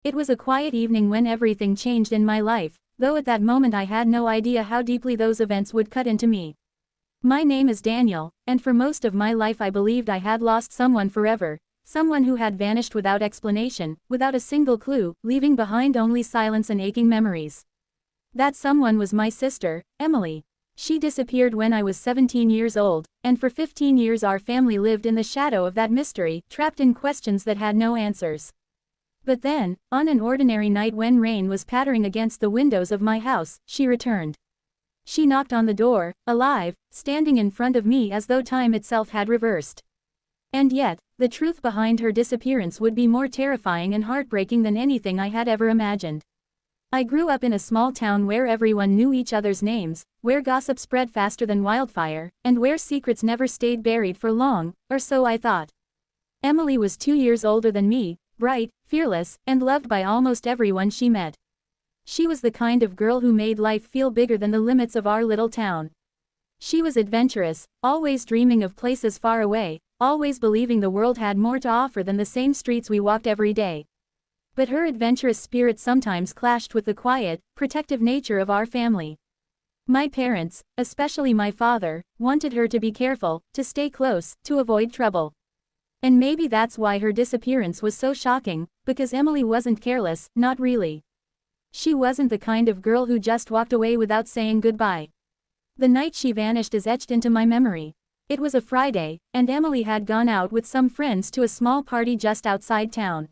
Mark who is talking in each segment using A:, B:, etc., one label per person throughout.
A: It was a quiet evening when everything changed in my life, though at that moment I had no idea how deeply those events would cut into me. My name is Daniel, and for most of my life I believed I had lost someone forever, someone who had vanished without explanation, without a single clue, leaving behind only silence and aching memories. That someone was my sister, Emily. She disappeared when I was 17 years old, and for 15 years our family lived in the shadow of that mystery, trapped in questions that had no answers. But then, on an ordinary night when rain was pattering against the windows of my house, she returned. She knocked on the door, alive, standing in front of me as though time itself had reversed. And yet, the truth behind her disappearance would be more terrifying and heartbreaking than anything I had ever imagined. I grew up in a small town where everyone knew each other's names, where gossip spread faster than wildfire, and where secrets never stayed buried for long, or so I thought. Emily was 2 years older than me, bright, fearless, and loved by almost everyone she met. She was the kind of girl who made life feel bigger than the limits of our little town. She was adventurous, always dreaming of places far away, always believing the world had more to offer than the same streets we walked every day. But her adventurous spirit sometimes clashed with the quiet, protective nature of our family. My parents, especially my father, wanted her to be careful, to stay close, to avoid trouble. And maybe that's why her disappearance was so shocking, because Emily wasn't careless, not really. She wasn't the kind of girl who just walked away without saying goodbye. The night she vanished is etched into my memory. It was a Friday, and Emily had gone out with some friends to a small party just outside town.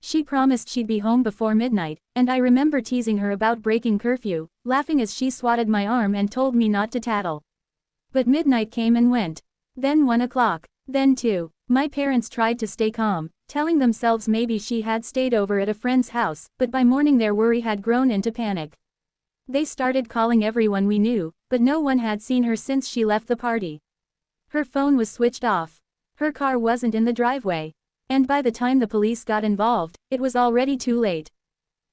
A: She promised she'd be home before midnight, and I remember teasing her about breaking curfew, laughing as she swatted my arm and told me not to tattle. But midnight came and went. Then 1 o'clock. Then 2. My parents tried to stay calm, telling themselves maybe she had stayed over at a friend's house, but by morning their worry had grown into panic. They started calling everyone we knew, but no one had seen her since she left the party. Her phone was switched off. Her car wasn't in the driveway. And by the time the police got involved, it was already too late.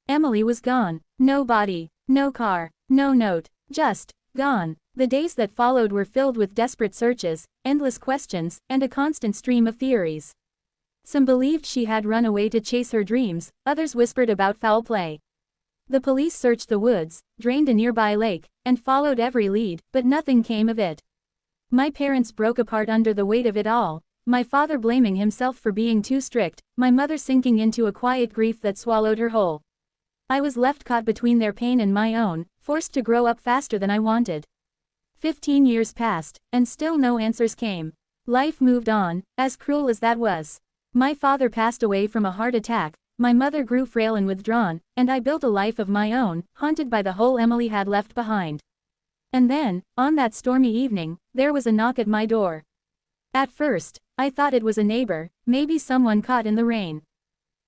A: Emily was gone. No body, no car, no note, just gone. The days that followed were filled with desperate searches, endless questions, and a constant stream of theories. Some believed she had run away to chase her dreams, others whispered about foul play. The police searched the woods, drained a nearby lake, and followed every lead, but nothing came of it. My parents broke apart under the weight of it all, my father blaming himself for being too strict, my mother sinking into a quiet grief that swallowed her whole. I was left caught between their pain and my own, forced to grow up faster than I wanted. 15 years passed, and still no answers came. Life moved on, as cruel as that was. My father passed away from a heart attack, my mother grew frail and withdrawn, and I built a life of my own, haunted by the hole Emily had left behind. And then, on that stormy evening, there was a knock at my door. At first, I thought it was a neighbor, maybe someone caught in the rain.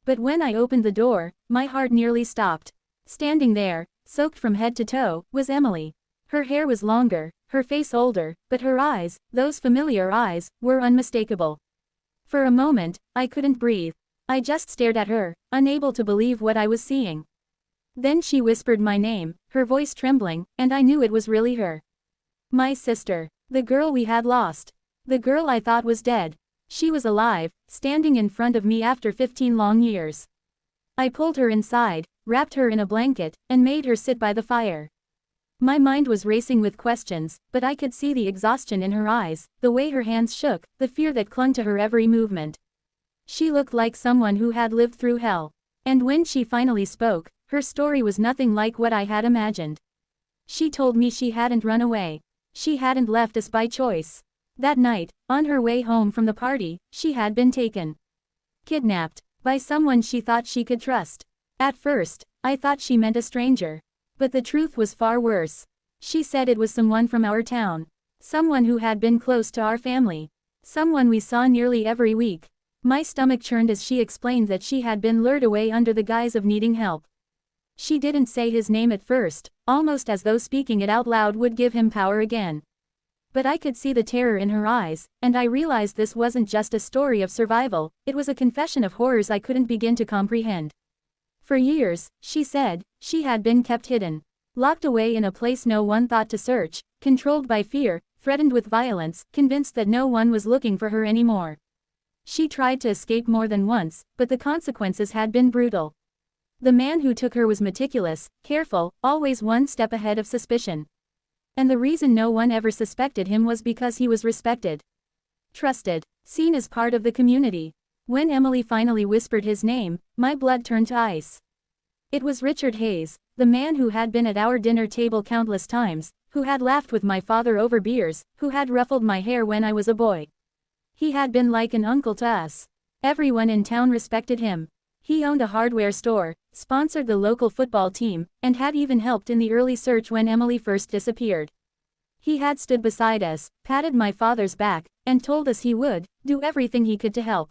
A: But when I opened the door, my heart nearly stopped. Standing there, soaked from head to toe, was Emily. Her hair was longer, her face older, but her eyes, those familiar eyes, were unmistakable. For a moment, I couldn't breathe. I just stared at her, unable to believe what I was seeing. Then she whispered my name, her voice trembling, and I knew it was really her. My sister. The girl we had lost. The girl I thought was dead. She was alive, standing in front of me after 15 long years. I pulled her inside, wrapped her in a blanket, and made her sit by the fire. My mind was racing with questions, but I could see the exhaustion in her eyes, the way her hands shook, the fear that clung to her every movement. She looked like someone who had lived through hell. And when she finally spoke, her story was nothing like what I had imagined. She told me she hadn't run away. She hadn't left us by choice. That night, on her way home from the party, she had been taken. Kidnapped. By someone she thought she could trust. At first, I thought she meant a stranger. But the truth was far worse. She said it was someone from our town. Someone who had been close to our family. Someone we saw nearly every week. My stomach churned as she explained that she had been lured away under the guise of needing help. She didn't say his name at first, almost as though speaking it out loud would give him power again. But I could see the terror in her eyes, and I realized this wasn't just a story of survival, it was a confession of horrors I couldn't begin to comprehend. For years, she said, she had been kept hidden. Locked away in a place no one thought to search, controlled by fear, threatened with violence, convinced that no one was looking for her anymore. She tried to escape more than once, but the consequences had been brutal. The man who took her was meticulous, careful, always one step ahead of suspicion. And the reason no one ever suspected him was because he was respected, trusted, seen as part of the community. When Emily finally whispered his name, my blood turned to ice. It was Richard Hayes, the man who had been at our dinner table countless times, who had laughed with my father over beers, who had ruffled my hair when I was a boy. He had been like an uncle to us. Everyone in town respected him. He owned a hardware store, sponsored the local football team, and had even helped in the early search when Emily first disappeared. He had stood beside us, patted my father's back, and told us he would do everything he could to help.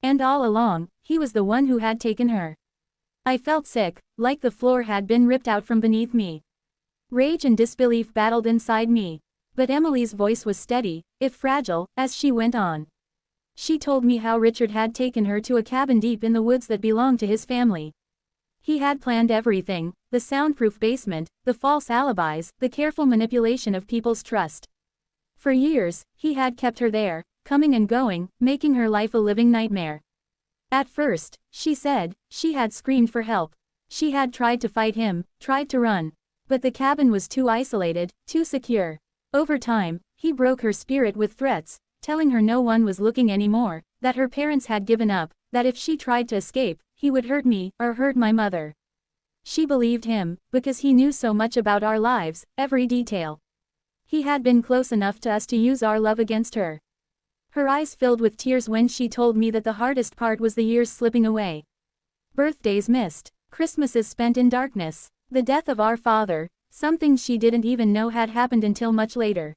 A: And all along, he was the one who had taken her. I felt sick, like the floor had been ripped out from beneath me. Rage and disbelief battled inside me. But Emily's voice was steady, if fragile, as she went on. She told me how Richard had taken her to a cabin deep in the woods that belonged to his family. He had planned everything, the soundproof basement, the false alibis, the careful manipulation of people's trust. For years, he had kept her there, coming and going, making her life a living nightmare. At first, she said, she had screamed for help. She had tried to fight him, tried to run. But the cabin was too isolated, too secure. Over time, he broke her spirit with threats, telling her no one was looking anymore, that her parents had given up, that if she tried to escape, he would hurt me, or hurt my mother. She believed him, because he knew so much about our lives, every detail. He had been close enough to us to use our love against her. Her eyes filled with tears when she told me that the hardest part was the years slipping away. Birthdays missed, Christmases spent in darkness, the death of our father, something she didn't even know had happened until much later.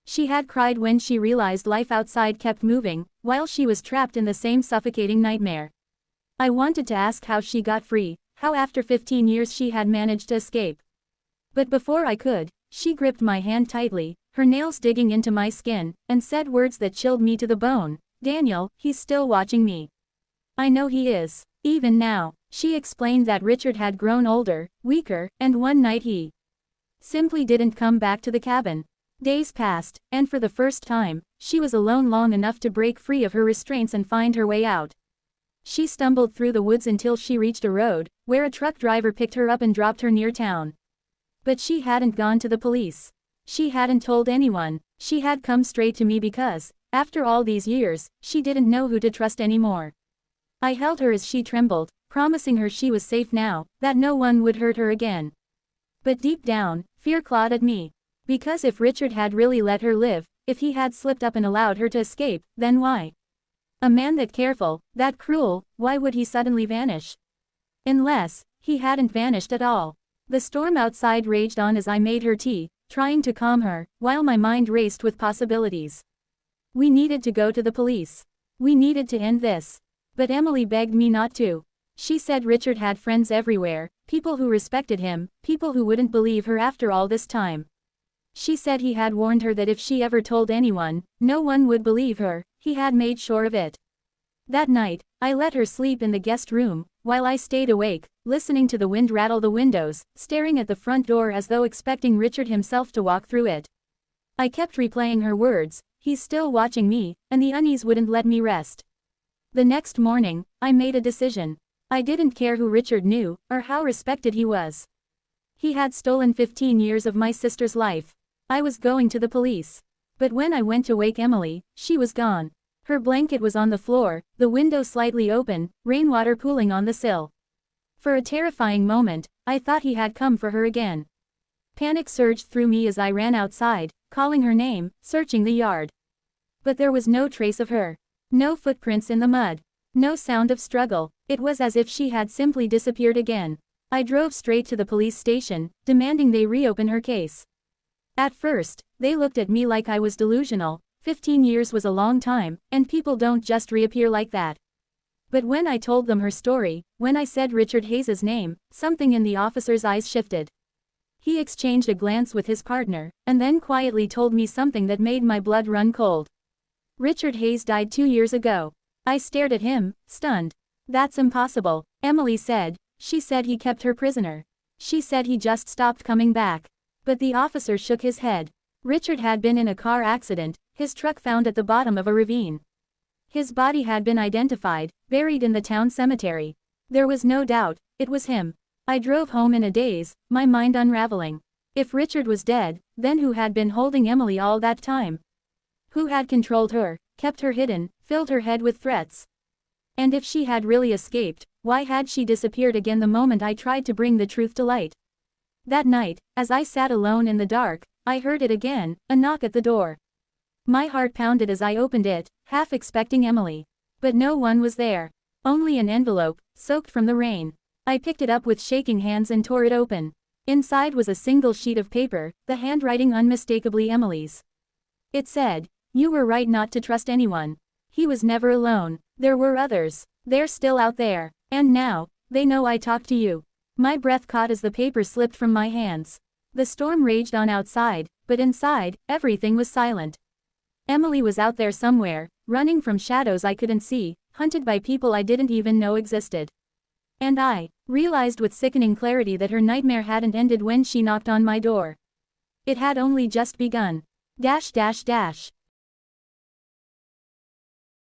A: She had cried when she realized life outside kept moving, while she was trapped in the same suffocating nightmare. I wanted to ask how she got free, how after 15 years she had managed to escape. But before I could, she gripped my hand tightly, her nails digging into my skin, and said words that chilled me to the bone. "Daniel, he's still watching me. I know he is. Even now." She explained that Richard had grown older, weaker, and one night he simply didn't come back to the cabin. Days passed, and for the first time, she was alone long enough to break free of her restraints and find her way out. She stumbled through the woods until she reached a road, where a truck driver picked her up and dropped her near town. But she hadn't gone to the police. She hadn't told anyone. She had come straight to me because, after all these years, she didn't know who to trust anymore. I held her as she trembled, promising her she was safe now, that no one would hurt her again. But deep down, fear clawed at me. Because if Richard had really let her live, if he had slipped up and allowed her to escape, then why? A man that careful, that cruel, why would he suddenly vanish? Unless, he hadn't vanished at all. The storm outside raged on as I made her tea, trying to calm her, while my mind raced with possibilities. We needed to go to the police. We needed to end this. But Emily begged me not to. She said Richard had friends everywhere, people who respected him, people who wouldn't believe her after all this time. She said he had warned her that if she ever told anyone, no one would believe her. He had made sure of it. That night, I let her sleep in the guest room, while I stayed awake, listening to the wind rattle the windows, staring at the front door as though expecting Richard himself to walk through it. I kept replaying her words, "He's still watching me," and the unease wouldn't let me rest. The next morning, I made a decision. I didn't care who Richard knew, or how respected he was. He had stolen 15 years of my sister's life. I was going to the police. But when I went to wake Emily, she was gone. Her blanket was on the floor, the window slightly open, rainwater pooling on the sill. For a terrifying moment, I thought he had come for her again. Panic surged through me as I ran outside, calling her name, searching the yard. But there was no trace of her. No footprints in the mud. No sound of struggle. It was as if she had simply disappeared again. I drove straight to the police station, demanding they reopen her case. At first, they looked at me like I was delusional. 15 years was a long time, and people don't just reappear like that. But when I told them her story, when I said Richard Hayes' name, something in the officer's eyes shifted. He exchanged a glance with his partner, and then quietly told me something that made my blood run cold. Richard Hayes died 2 years ago. I stared at him, stunned. "That's impossible," Emily said. She said he kept her prisoner. She said he just stopped coming back. But the officer shook his head. Richard had been in a car accident, his truck found at the bottom of a ravine. His body had been identified, buried in the town cemetery. There was no doubt, It was him. I drove home in a daze, my mind unraveling. If Richard was dead, then who had been holding Emily all that time? Who had controlled her, kept her hidden, filled her head with threats? And if she had really escaped, why had she disappeared again the moment I tried to bring the truth to light? That night, as I sat alone in the dark, I heard it again, a knock at the door. My heart pounded as I opened it, half expecting Emily. But no one was there. Only an envelope, soaked from the rain. I picked it up with shaking hands and tore it open. Inside was a single sheet of paper, the handwriting unmistakably Emily's. It said, "You were right not to trust anyone. He was never alone. There were others. They're still out there. And now, they know I talked to you." My breath caught as the paper slipped from my hands. The storm raged on outside, but inside, everything was silent. Emily was out there somewhere, running from shadows I couldn't see, hunted by people I didn't even know existed. And I realized with sickening clarity that her nightmare hadn't ended when she knocked on my door. It had only just begun. Dash dash dash.